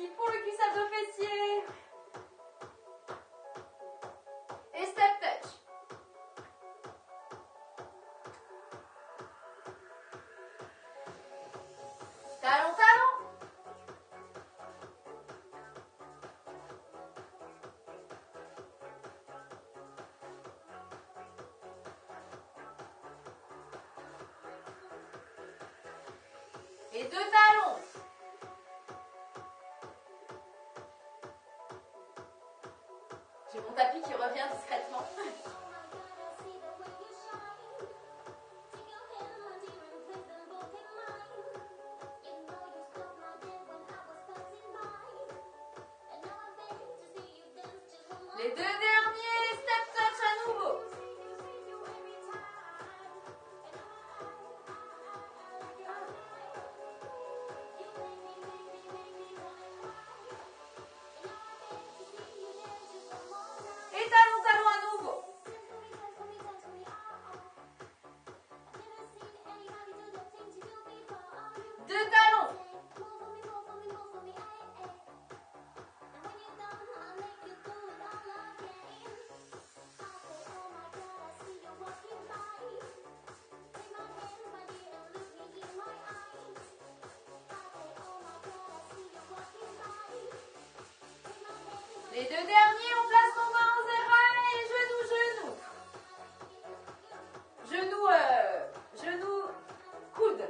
parti pour le cuissage de fessier. Et step touch. Talon, talon. Et 2 talons. J'ai mon tapis qui revient discrètement. Les 2 derniers, step touch à nouveau. Et talon, talon à nouveau. Deux talons. Les 2 derniers, on place nos mains en zéraille, genou, genou. Genou, coude.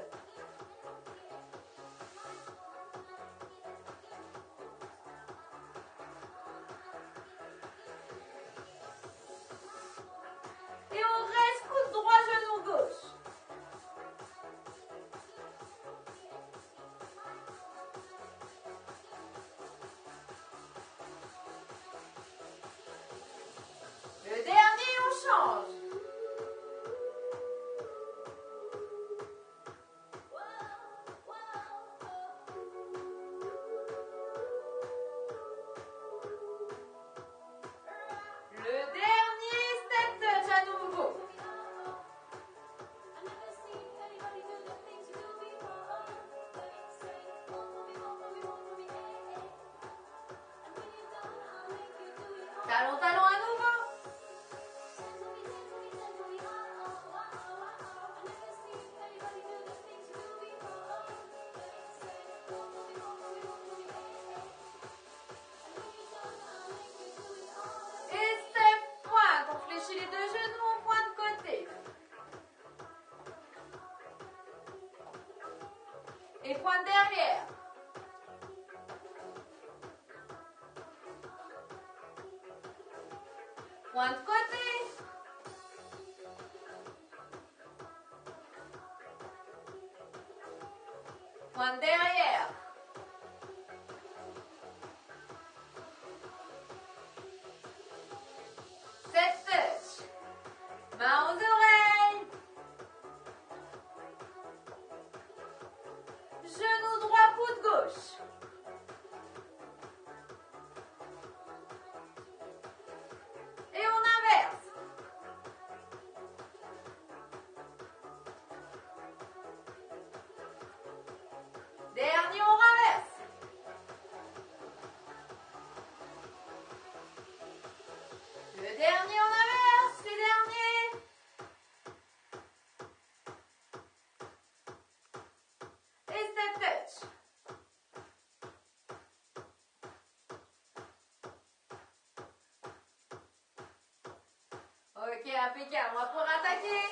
Et on reste coude droit, genou gauche. Le dernier, on change. Le dernier, step touch à nouveau. Talon, talon à nouveau. Et step pointe. On fléchit les 2 genoux, on pointe côté. Et pointe derrière. Pointe côté. Pointe derrière. Step touch. Main aux oreilles. Genou droit, coude gauche. Et on inverse. Dernier, on renverse. Le dernier, on inverse. Les derniers. Et step touch. Ok, impeccable. On va pouvoir attaquer.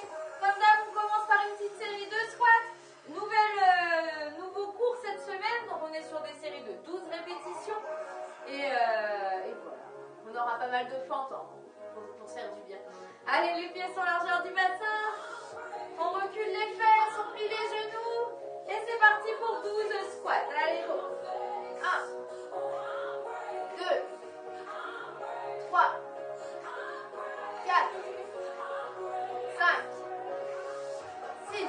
Comme d'hab, on commence par une petite série de squats. Nouveau cours cette semaine. Donc, on est sur des séries de 12 répétitions. Et voilà. On aura pas mal de fentes pour se faire du bien. Allez, les pieds sur largeur du bassin. On recule les fesses, on plie les genoux. Et c'est parti pour 12 squats. Allez, go. 1, 2, 3, 4, 5, 6, 7, 8, 9, 10.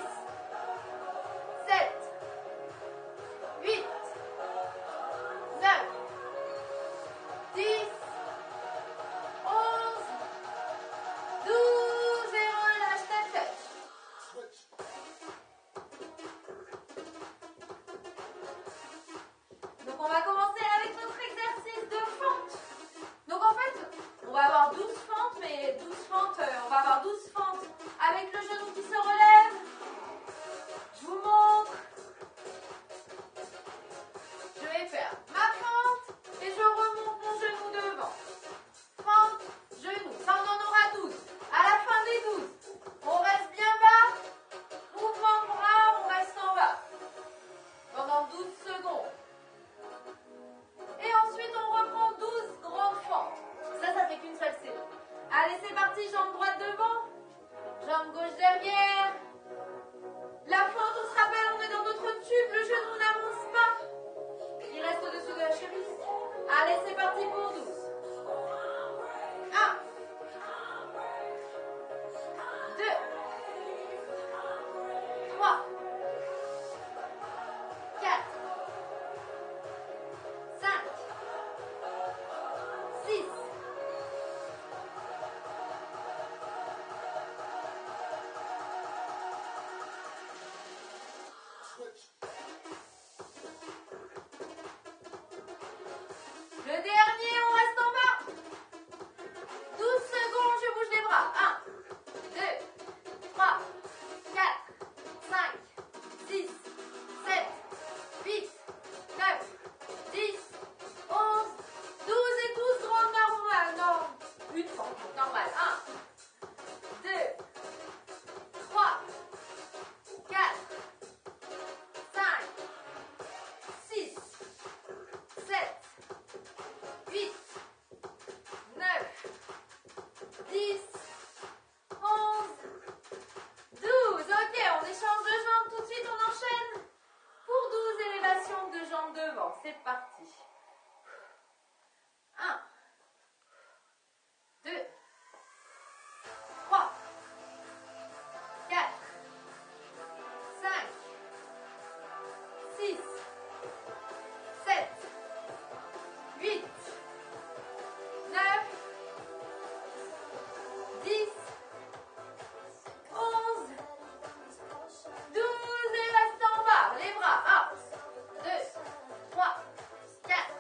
c'est parti. 1, 2, 3, 4, 5, 6, 7, 8, 9, 10, 11, 12 et reste en bas. Les bras. 1, 2, 3, 4,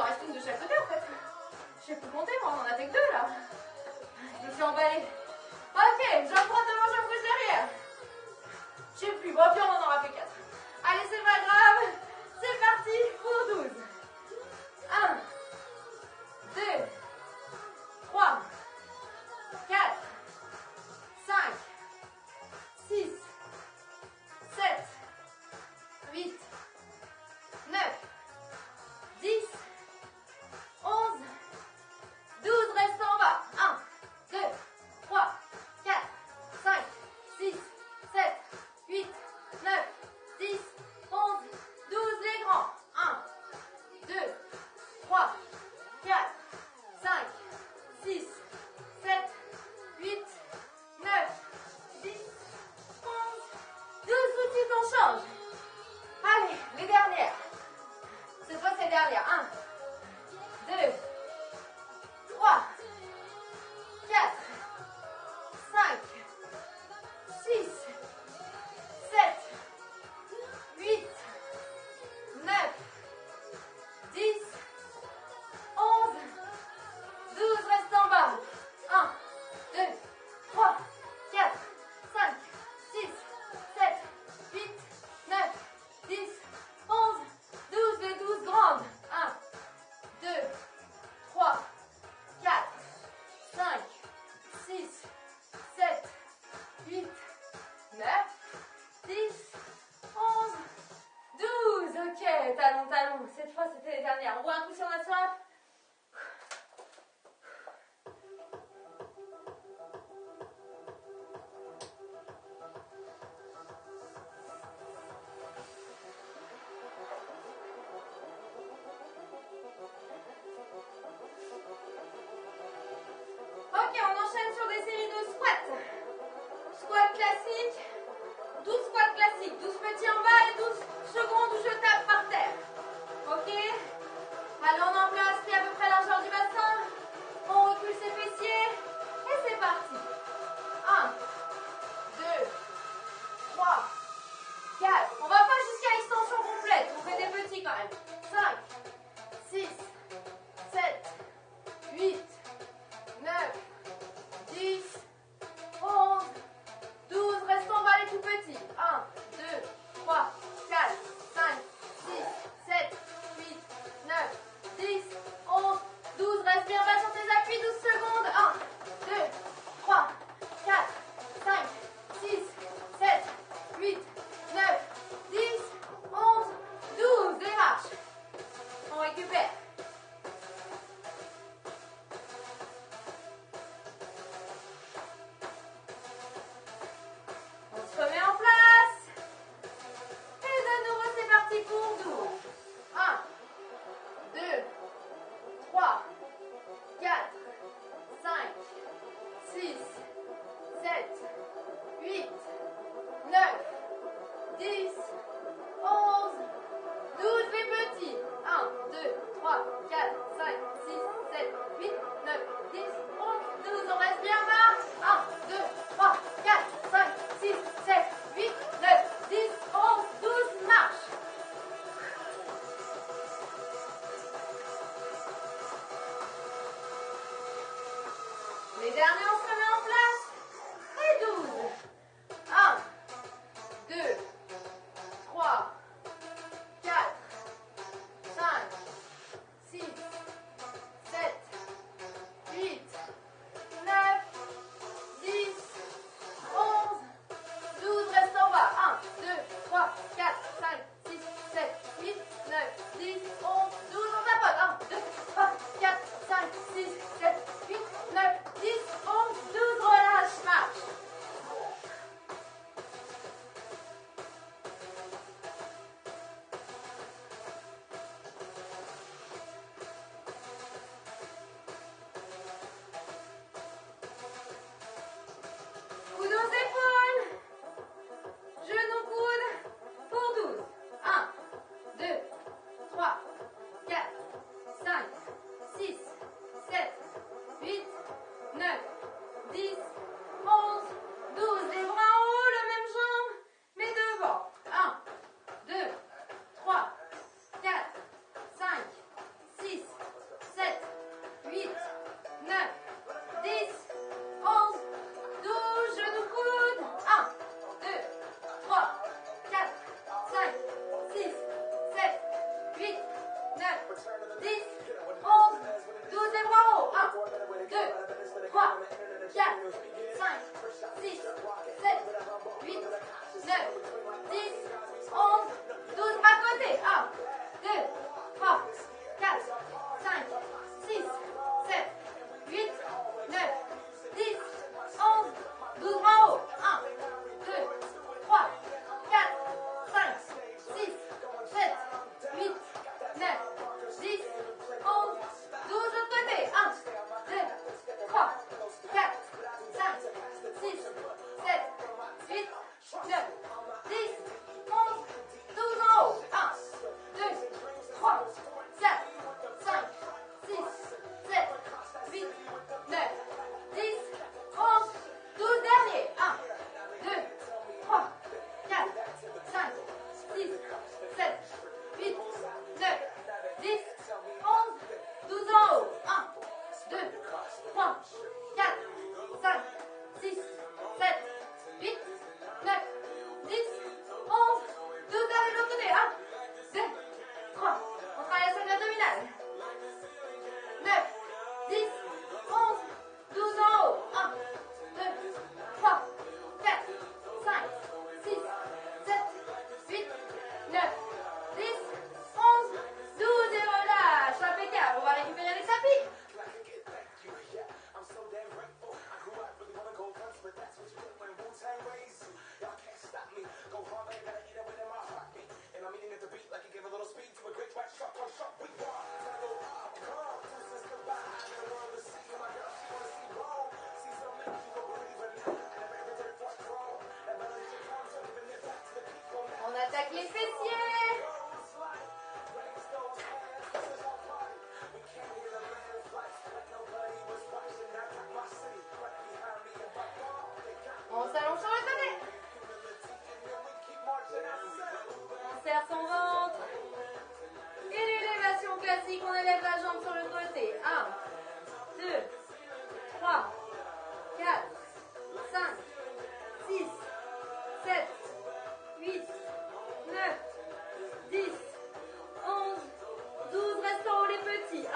en reste une de chaque côté en fait. Je sais plus compter, moi, on en a fait que 2 là. Je me suis emballée. Ok, jambe droite devant, jambe gauche derrière. Je sais plus, bon, puis on en aura fait 4. Allez, c'est pas grave. C'est parti pour 12. 1, 2, 3, 4, 5, 6, 7, 8, 9, 10, 11, 12, reste en bas. 1, 2, 3, 4, 5, 6, 7, 8, 9, 10, 11, 12, les grands. 1, 2, 3, 4, 5, 6, 7, 8, 9, 10, 11, 12, tout de suite on change. Allez, les dernières. Cette fois c'est les dernières. 1, 2, 3, 4, 5, 6, 7, 8, 9, 10, 11, 12, reste en bas. 1, 2, 3, 4, 5, 6, 7, 8, 9, 10, 11, 12, les 12 grandes. 1, 2, 3, 4, 5, 6, 7, 8, 9, 10, 11, 12. Ok, talons, talons. Cette fois, c'était les dernières. On voit un coup sur la soif. Ok, on enchaîne sur des séries de squats. Squat classique, 12 squats classiques, 12 petits en bas et 12 secondes où je tape par terre. Ok? Allez, on en place, puis à peu près largeur du bassin. On recule ses fessiers et c'est parti. 1, 2, 3, 4. On va pas jusqu'à extension complète, on fait des petits quand même. 5, 6, 7, 8, 9, 10, 11, 12, reste en bas les tout petits. 1, 2, 3, 4, 5, 6, 7, 8, 9, 10, 11, 12, reste bien bas sur tes appuis, 12 secondes. 1, 2, 3, 4, 5, 6, 7, 8, 9, 10, 11, 12, démarche. On récupère. On se remet en place. Et de nouveau, c'est parti pour 12. 1, 2, 3, 4, 5, 6, 7, 8, 9, 10, 11, 12, les petits. 1, 2, 3, 4, 5, 6, 7, 8, 9, 10, 11, 12. On reste bien bas. 1, 2, 3, 4, 5, 6, 7, 8, 9, 10, 11, 12. Marche. Les derniers, on se remet en place. Et 12. 1, 2, 3, 4, 5, 6, 7, 8, 9, 10, 11, 12, reste en bas. 1, 2, 3, 4, 5, 6, 7, 8, 9, 10, 11, 12, on tapote. 1, 2, 3, 4, 5, 6, 7, 8, 9, 10, 11, 12, relâche, marche. Coude aux épaules. Genoux, coude pour 12. attaque les fessiers. On s'allonge sur le côté. On serre son ventre. Et l'élévation classique, on élève la jambe sur le côté. 1, 2, 3, 4, 5, 6, 7, 8, 9, 10, 11, 12. Reste en haut les petits. 1,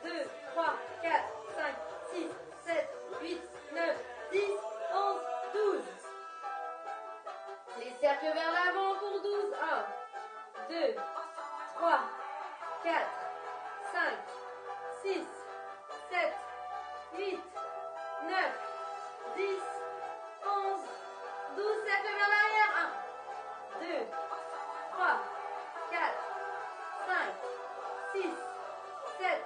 2, 3, 4, 5, 6, 7, 8, 9, 10, 11, 12. Les cercles vers l'avant pour 12. 1, 2, 3, 4, 5, 6, 7, 8, 9, 10, 11, 12. Cercle vers l'arrière. 1, 2, 3, 4, 5, 6, 7,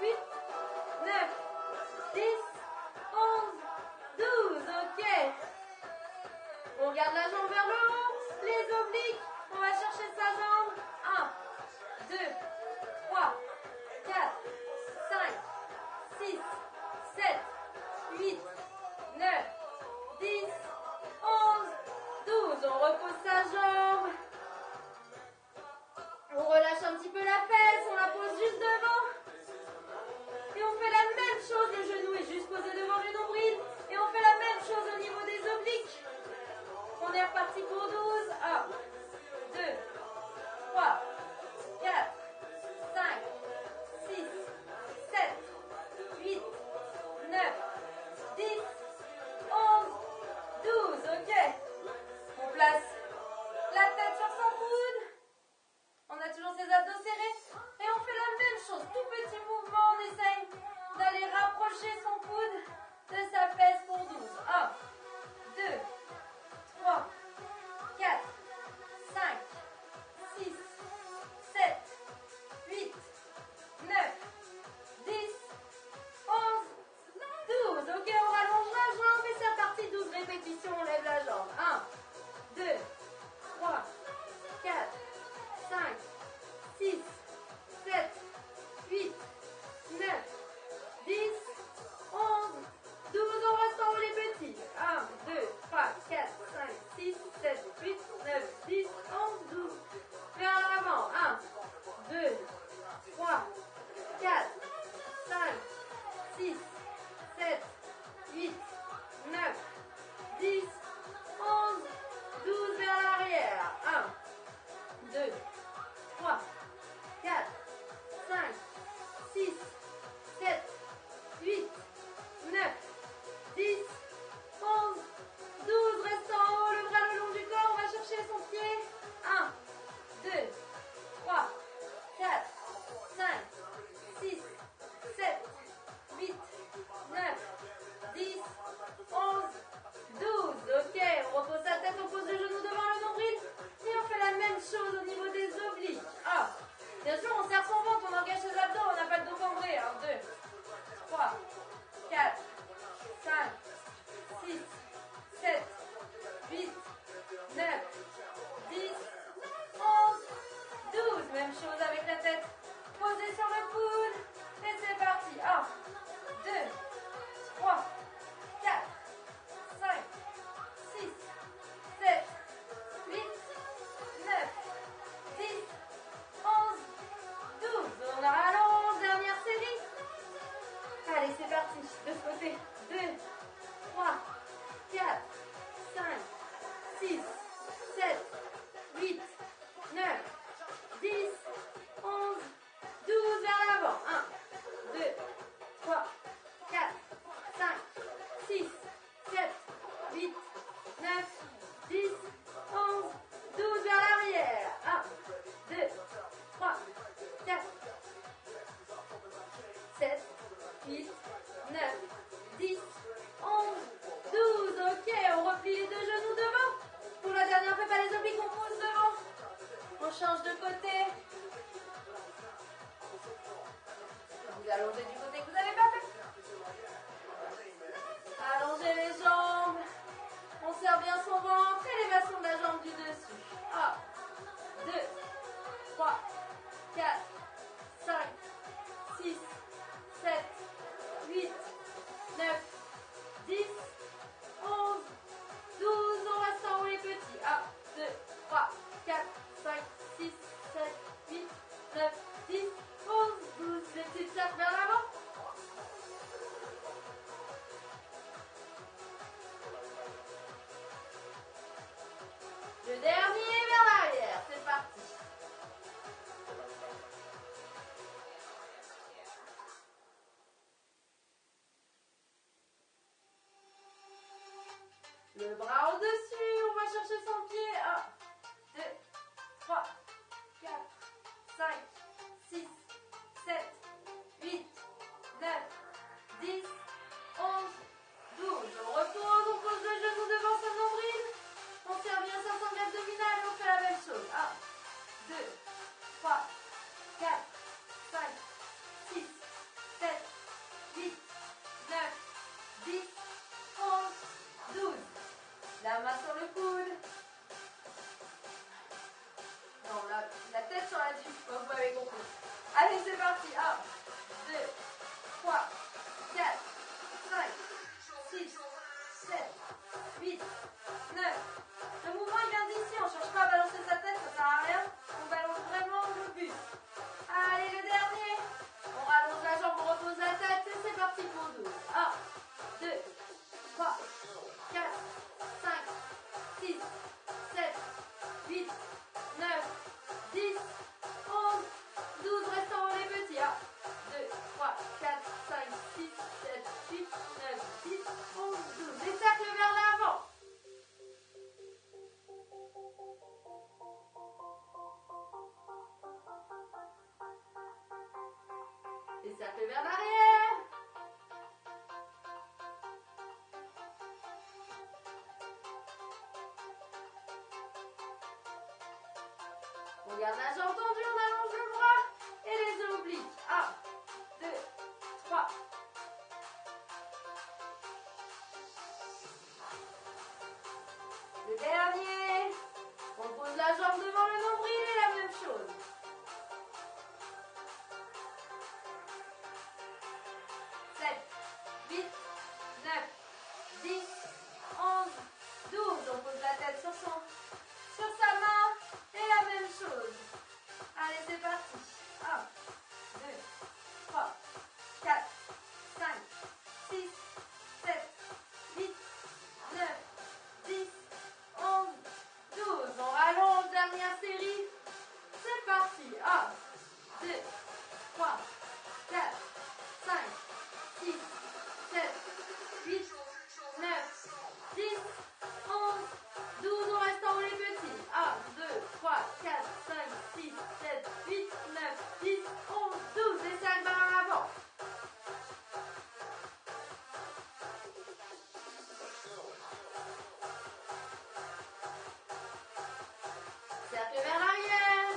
8, 9, 10, 11, 12. Ok. On garde la jambe vers le haut. Les obliques. On va chercher sa jambe. 1, 2, 3, 4, 5, 6, 7, 8, 9, 10, 11, 12. On repose sa jambe. On relâche un petit peu la fesse. On la pose juste devant. Et on fait la même chose. Le genou est juste posé devant le nombril. Et on fait la même chose au niveau des obliques. On est reparti pour 12. 1, 2, 3, 4, 5, 6, 7, 8, 9, 10, 11, 12. Ok. On place la tête sur son coude. On a toujours ses abdos serrés. Et on fait la même chose. Tout petit mouvement. On essaye d'aller rapprocher son coude de sa fesse pour 12. 1, 2, 3, 4, 5, 6, 7, 8, 9, 10, 11, 12. Ok, on rallonge la jambe et c'est reparti. 12 répétitions, on lève la jambe. 1, 2, 3, 4, 5, 6, 7, 8, 9, 10, 11, 12. On reste en haut les petits. 1, 2, 3, 4, 5, 6, 7, 8, 9, 10, 11, 12. Vers l'avant. 1, 2, 3, 4, 5, 6, 7, 8, 9, 10, 11, 12. Vers l'arrière. 1, 2, 3, 4, 5, 6, 7, 8, 9, 10, 11, 12. Reste en haut, le bras le long du corps. On va chercher son pied. 1, 2, 3, 4, 5, 6, 7, 8, 9, 10, 11, 12. Ok, on repose sa tête, on pose le genou devant le nombril. Et on fait la même chose au niveau des obliques. 1. Bien sûr, on serre son ventre, on engage ses abdos, on n'a pas le dos cambré. 1, 2, 3, 4, 5, 6, 7, 8, 9, 10, 11, 12. Même chose avec la tête posée sur le coude. Et c'est parti. 1, 2, 3, 4, 5, 6, 7, 8, 9, 10, 11, 12. On la rallonge. Dernière série. Allez, c'est parti. De ce côté. 2, 3, 4, 5, 6, 7, 8, 9, 10, 11, 12. Vers l'avant. 1, 2, 3, 4, 5, 6, 7, 8, 9, 10, 11, 12. Vers l'arrière. 1, 2, 3, 4, 7, 8, 9, 10, 11, 12. Ok, on replie les deux genoux devant. Pour la dernière, on ne fait pas les obliques, on pose devant. On change de côté. Vous allongez du côté que vous n'avez pas fait. Allongez les jambes. On serre bien son ventre. Élévation de la jambe du dessus. 1, là-dessus, je sais pas, vous m'avez compris. Allez, c'est parti. 1, 2, 3, 4, 5, 6, 7, 8, 9. Le mouvement il vient d'ici, on ne cherche pas à balancer sa tête, ça sert à rien. On balance vraiment le but. Allez, le dernier. On rallonge la jambe, on repose la tête et c'est parti pour 12. 1, 2, 3, 4, 5, 6, 7, 8, 9, 10, 11, 12. Restons les petits. 1, 2, 3, 4, 5, 6, 7, 8, 9, 10, 11, 12. Les cercles vers l'avant. Les cercles vers l'arrière. On garde la jambe tendue, on allonge le bras et les obliques. 1, 2, 3. Le dernier. On pose la jambe devant le nombril et la même chose. 7, 8, 9, 10, 11, 12. On pose la tête sur sa main et la même chose. Allez, c'est parti. 1, 2, 3, 4, 5, 6, 7, 8, 9, 10, 11, 12. On rallonge, dernière série. C'est parti. 1, 2, 3, 4, 5, 6, 7, 8, 9, 10, 11, 12. On reste en haut les petits. 1, 2, 3, 4, 5, 6, 7, 8, 9, 10, 11, 12. Les cercles vers l'avant. Cercle vers l'arrière.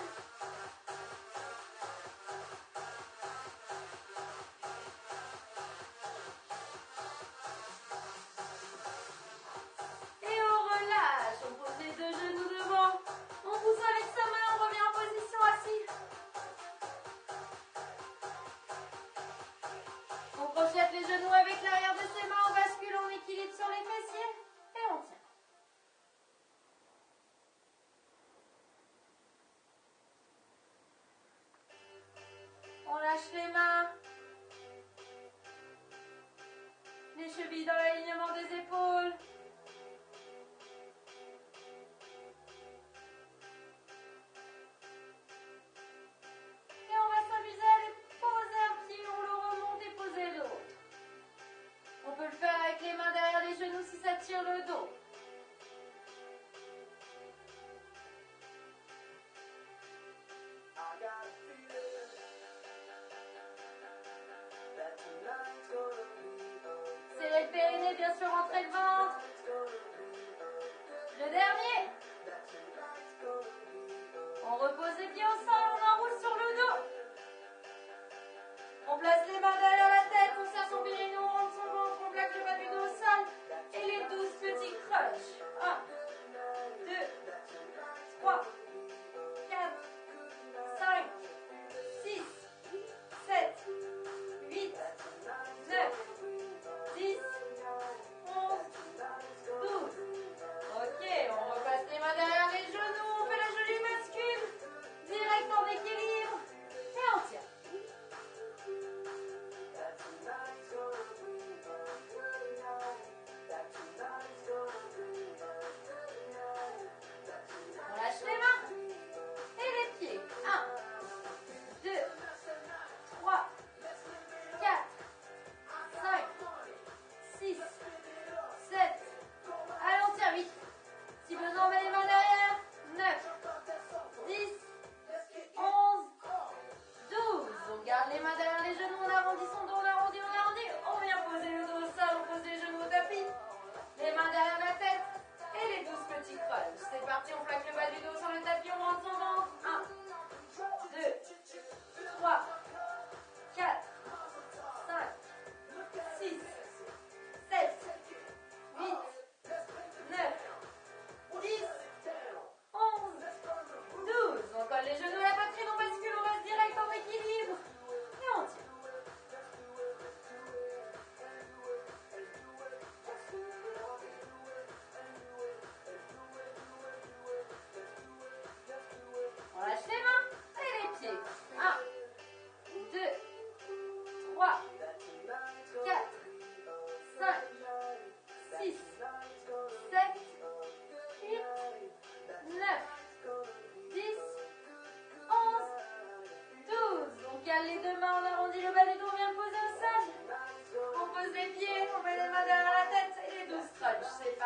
Et on relâche. On pose les deux genoux devant. On pousse avec sa main. On revient en position assise. On projette les genoux avec l'arrière de ses mains. On bascule en équilibre sur les fessiers. Et on tient. On lâche les mains. Les chevilles dans l'alignement des épaules. Et on va s'amuser à aller poser un pied, on le remonte et poser l'autre. On peut le faire avec les mains derrière les genoux si ça tire le dos. Serrez le périnée, bien sûr, rentrez le ventre. Le dernier. On repose les pieds au sol, on enroule sur le dos. On place les mains derrière la tête, on serre son périnée, on rentre son ventre, on plaque le bas du dos au sol. Et les 12 petits crunchs. 1, 2, 3, 4, 5, 6, 7, 8, 9, 10, 11, 12. Ok, on repasse les mains derrière les genoux, on fait la jolie bascule. Direct en équilibre. Et on tient.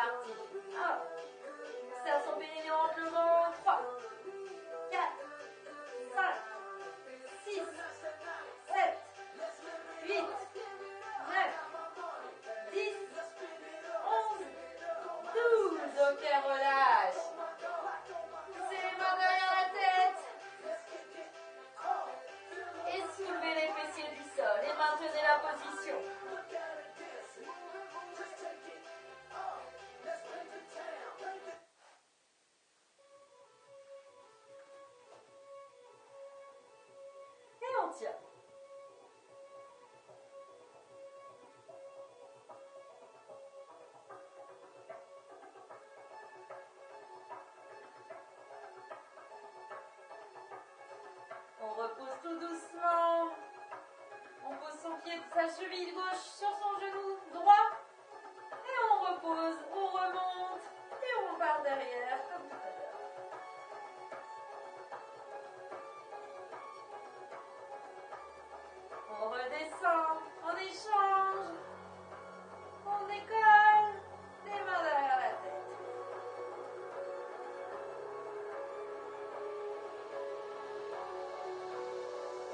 parti. 1. Serre son périnée entre le ventre. 3, 4, 5, 6, 7, 8, 9, 10, 11, 12. Ok, relâche. Poussez les mains derrière la tête. Et soulevez les fessiers du sol. Et maintenez la position. Et on tient. On repose tout doucement. On pose son pied, sa cheville gauche sur son genou droit. Et on repose, on remonte. Et on part derrière, comme tout à l'heure. On redescend, on échange. On décolle. Les mains derrière la tête.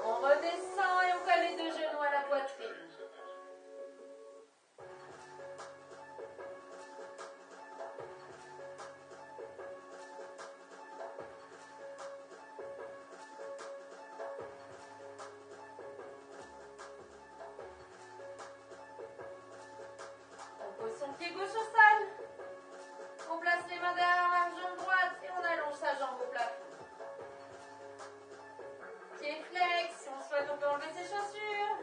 On redescend et on colle les deux genoux à la poitrine. On pose son pied gauche au sol. On place les mains derrière la jambe droite et on allonge sa jambe au plafond. Pied flex, si on souhaite, on peut enlever ses chaussures.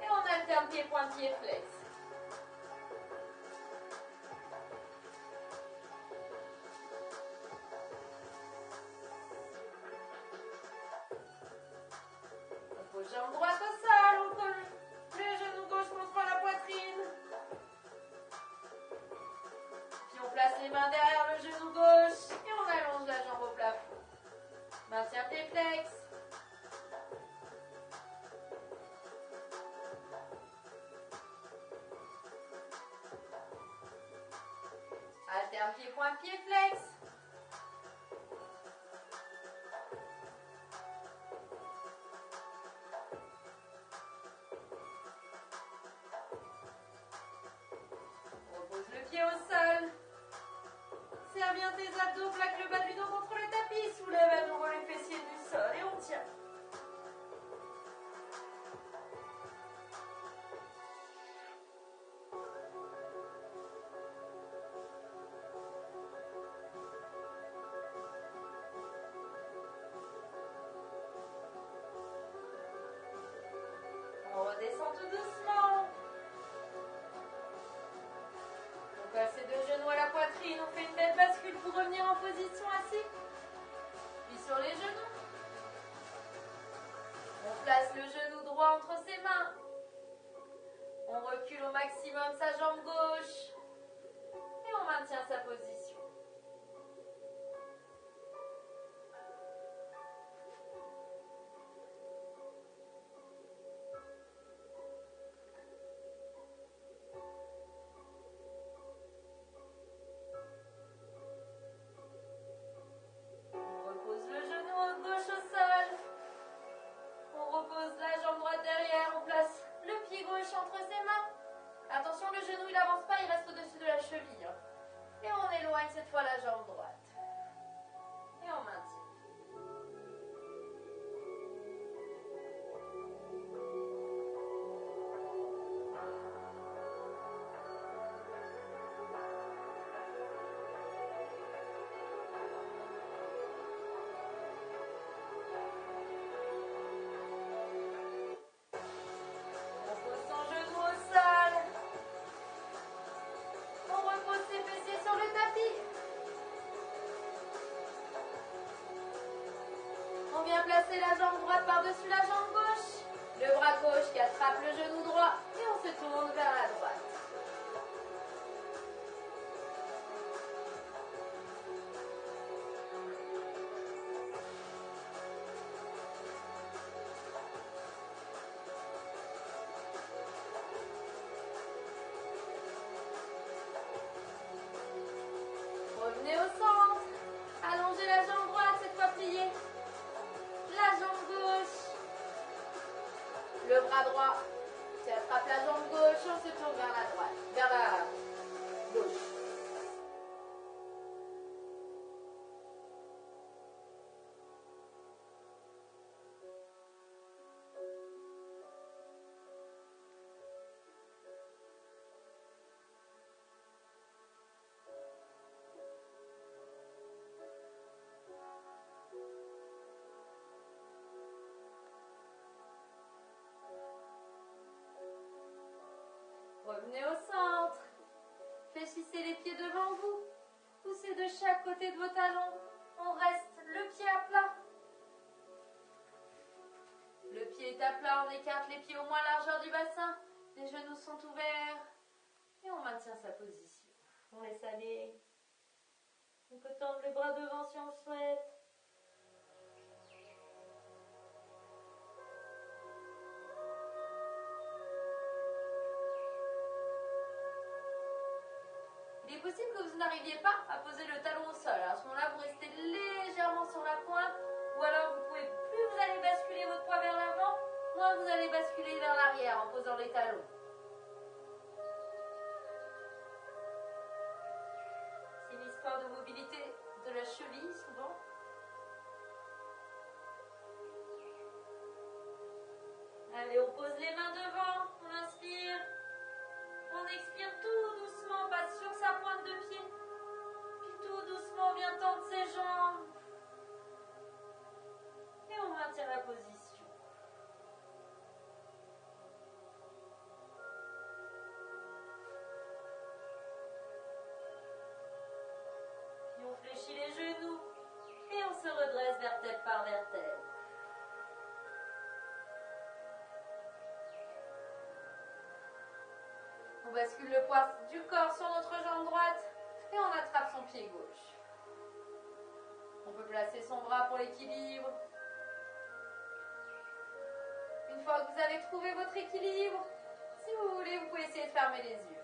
Et on alterne pied-point, pied flex. On pose jambe droite au sol, on colle le genou gauche contre la poitrine. Puis on place les mains derrière le genou gauche et on allonge la jambe au plafond. Maintien pied flex. Alterne pied-point, pied flex. Repose le pied au sol. Serre bien tes abdos, plaque le bas du dos contre le tapis. Soulève à nouveau les fessiers du sol et on tient. On redescend tout doucement. On colle ses deux genoux à la poitrine. On fait une belle bascule pour revenir en position assis. Puis sur les genoux. On place le genou droit entre ses mains. On recule au maximum sa jambe gauche. Et on maintient sa position. On repose le genou gauche au sol. On repose la jambe droite derrière. On place le pied gauche entre ses mains. Attention, le genou il n'avance pas, il reste au-dessus de la cheville. Et on éloigne cette fois la jambe droite. Et on maintient. On pose son genou au sol. On repose ses fessiers sur le tapis. On vient placer la jambe droite par-dessus la jambe gauche. Le bras gauche qui attrape le genou droit. Et on se tourne vers la droite. Revenez au centre. Allongez la jambe droite, cette fois pliée. La jambe gauche. Le bras droit. Tu attrapes la jambe gauche, on se tourne vers la droite, vers la gauche. Revenez au centre. Fléchissez les pieds devant vous. Poussez de chaque côté de vos talons. On reste le pied à plat. Le pied est à plat, on écarte les pieds au moins largeur du bassin. Les genoux sont ouverts. Et on maintient sa position. On laisse aller. On peut tendre les bras devant si on le souhaite. Il est possible que vous n'arriviez pas à poser le talon au sol. Alors à ce moment-là, vous restez légèrement sur la pointe, ou alors vous pouvez, plus vous allez basculer votre poids vers l'avant, moins vous allez basculer vers l'arrière en posant les talons. C'est une histoire de mobilité de la cheville souvent. Allez, on pose les mains devant, on inspire. On expire tout doucement, passe sur sa pointe de pied. Puis tout doucement, on vient tendre ses jambes. Et on maintient la position. Puis on fléchit les genoux. Et on se redresse vertèbre par vertèbre. On bascule le poids du corps sur notre jambe droite et on attrape son pied gauche. On peut placer son bras pour l'équilibre. Une fois que vous avez trouvé votre équilibre, si vous voulez, vous pouvez essayer de fermer les yeux.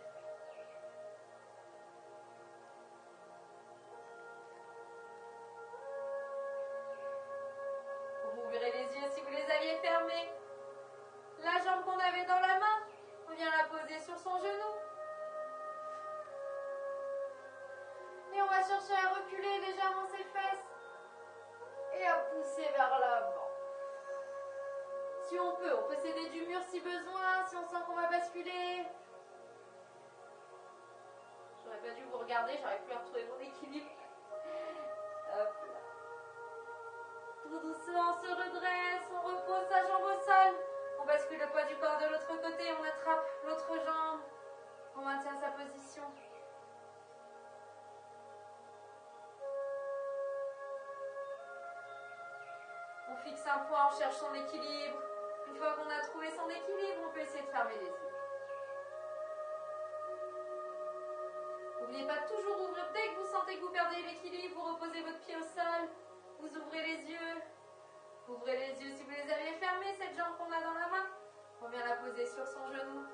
Vous ouvrez les yeux si vous les aviez fermés. La jambe qu'on avait dans la main, on vient la poser sur son genou. Et on va chercher à reculer légèrement ses fesses et à pousser vers l'avant. Si on peut s'aider du mur si besoin, si on sent qu'on va basculer. J'aurais pas dû vous regarder, j'aurais pu retrouver mon équilibre. Hop là. Tout doucement, on se redresse, on repose sa jambe au sol. On bascule le poids du corps de l'autre côté, on attrape l'autre jambe. On maintient sa position. On fixe un point, on cherche son équilibre. Une fois qu'on a trouvé son équilibre, on peut essayer de fermer les yeux. N'oubliez pas de toujours ouvrir. Dès que vous sentez que vous perdez l'équilibre, vous reposez votre pied au sol. Vous ouvrez les yeux. Ouvrez les yeux si vous les aviez fermés, cette jambe qu'on a dans la main. On vient la poser sur son genou.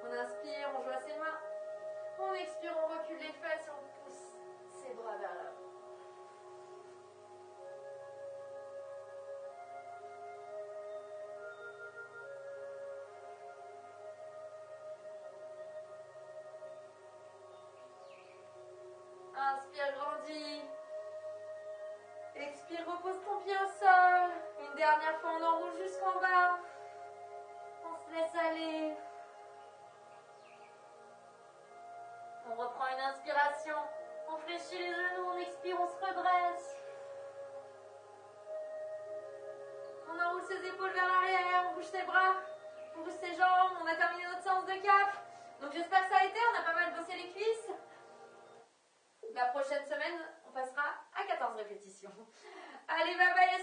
On inspire, on joint ses mains. On expire, on recule les fesses et on pousse ses bras vers l'avant. Inspire, grandis. Expire, repose ton pied au sol. Une dernière fois, on enroule jusqu'en bas. On se laisse aller. On reprend une inspiration. On fléchit les genoux, on expire, on se redresse. On enroule ses épaules vers l'arrière, on bouge ses bras, on bouge ses jambes. On a terminé notre séance de CAF. Donc j'espère que ça a été, on a pas mal bossé les cuisses. La prochaine semaine, on passera à 14 répétitions. Allez, bye bye.